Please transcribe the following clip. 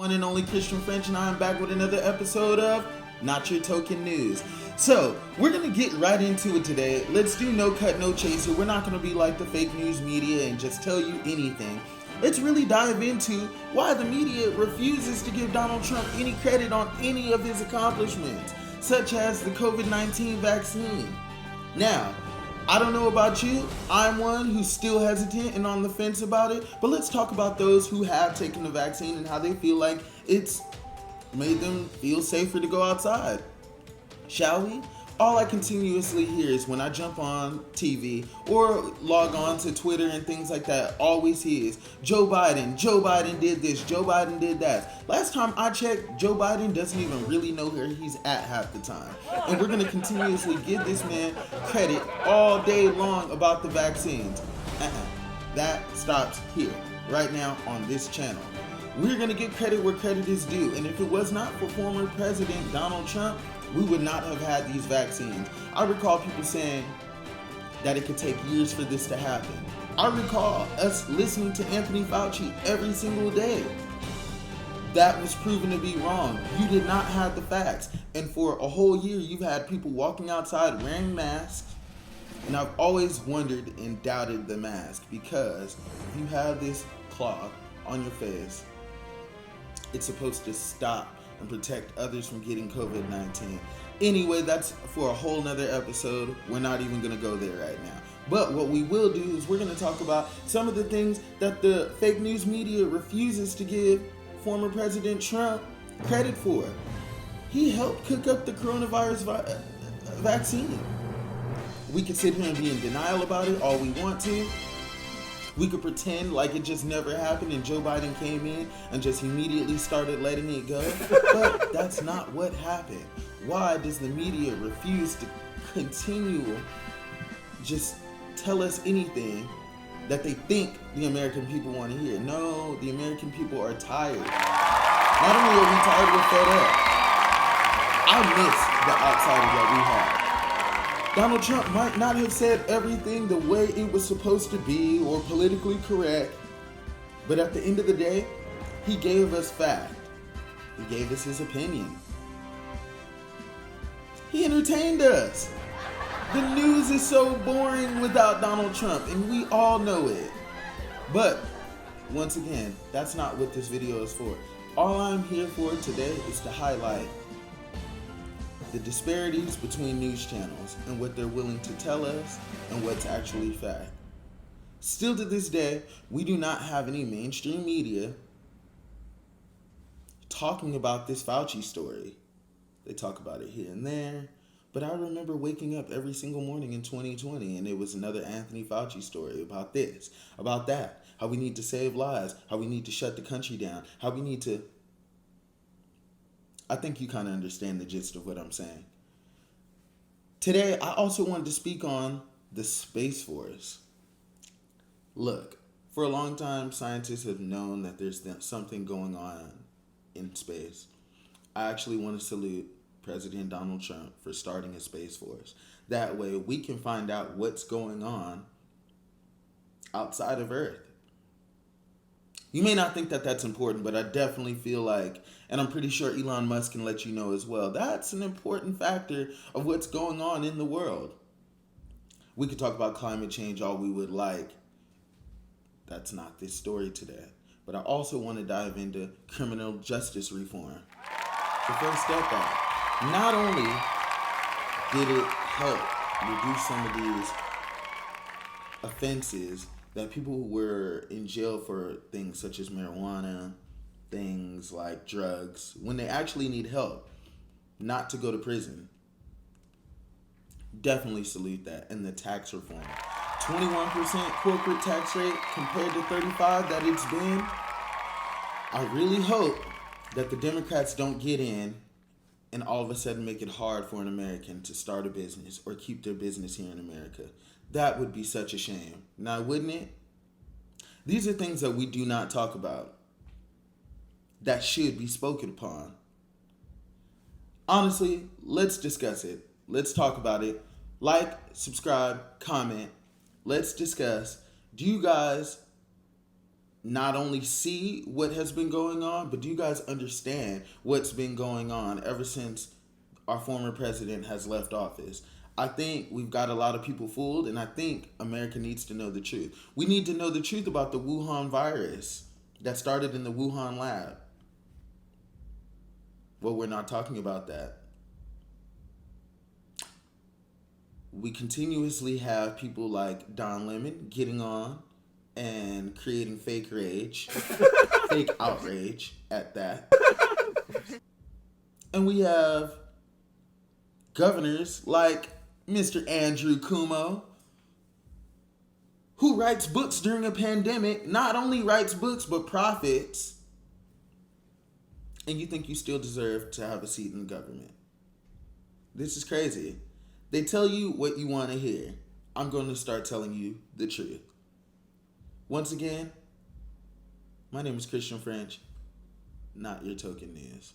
One and only Christian French, and I'm back with another episode of Not Your Token News. So, we're going to get right into it today. Let's do no cut, no chaser. We're not going to be like the fake news media and just tell you anything. Let's really dive into why the media refuses to give Donald Trump any credit on any of his accomplishments, such as the COVID-19 vaccine. Now, I don't know about you, I'm one who's still hesitant and on the fence about it, but let's talk about those who have taken the vaccine and how they feel like it's made them feel safer to go outside. Shall we? All I continuously hear is when I jump on TV or log on to Twitter and things like that, always hears Joe Biden did this, Joe Biden did that. Last time I checked, Joe Biden doesn't even really know where he's at half the time. And we're going to continuously give this man credit all day long about the vaccines. That stops here, right now on this channel. We're going to give credit where credit is due. And if it was not for former President Donald Trump, we would not have had these vaccines. I recall people saying that it could take years for this to happen. I recall us listening to Anthony Fauci every single day. That was proven to be wrong. You did not have the facts. And for a whole year, you've had people walking outside wearing masks. And I've always wondered and doubted the mask because if you have this cloth on your face, it's supposed to stop and protect others from getting COVID-19. Anyway, that's for a whole nother episode. We're not even going to go there right now. But what we will do is we're going to talk about some of the things that the fake news media refuses to give former President Trump credit for. He helped cook up the coronavirus vaccine. We could sit here and be in denial about it all we want to. We could pretend like it just never happened and Joe Biden came in and just immediately started letting it go. But that's not what happened. Why does the media refuse to continue just tell us anything that they think the American people want to hear? No, the American people are tired. Not only are we tired, we're fed up. I miss the outsider that we have. Donald Trump might not have said everything the way it was supposed to be or politically correct, but at the end of the day, he gave us fact. He gave us his opinion. He entertained us. The news is so boring without Donald Trump, and we all know it. But, once again, that's not what this video is for. All I'm here for today is to highlight the disparities between news channels and what they're willing to tell us and what's actually fact. Still to this day, we do not have any mainstream media talking about this Fauci story. They talk about it here and there, but I remember waking up every single morning in 2020 and it was another Anthony Fauci story about this, about that, how we need to save lives, how we need to shut the country down, how we need to... I think you kind of understand the gist of what I'm saying. Today, I also wanted to speak on the Space Force. Look, for a long time, scientists have known that there's something going on in space. I actually want to salute President Donald Trump for starting a Space Force. That way, we can find out what's going on outside of Earth. You may not think that that's important, but I definitely feel like, and I'm pretty sure Elon Musk can let you know as well, that's an important factor of what's going on in the world. We could talk about climate change all we would like. That's not this story today. But I also want to dive into criminal justice reform. The first step out. Not only did it help reduce some of these offenses that people who were in jail for things such as marijuana, things like drugs, when they actually need help, not to go to prison. Definitely salute that. And the tax reform. 21% corporate tax rate compared to 35% that it's been. I really hope that the Democrats don't get in and all of a sudden make it hard for an American to start a business or keep their business here in America. That would be such a shame. Now, wouldn't it? These are things that we do not talk about that should be spoken upon. Honestly, let's discuss it. Let's talk about it. Like, subscribe, comment. Let's discuss. Do you guys not only see what has been going on, but do you guys understand what's been going on ever since our former president has left office? I think we've got a lot of people fooled, and I think America needs to know the truth. We need to know the truth about the Wuhan virus that started in the Wuhan lab. Well, we're not talking about that. We continuously have people like Don Lemon getting on and creating fake rage, fake outrage at that. And we have governors like Mr. Andrew Cuomo, who writes books during a pandemic, not only writes books, but profits. And you think you still deserve to have a seat in the government. This is crazy. They tell you what you want to hear. I'm going to start telling you the truth. Once again, my name is Christian French, not your token news.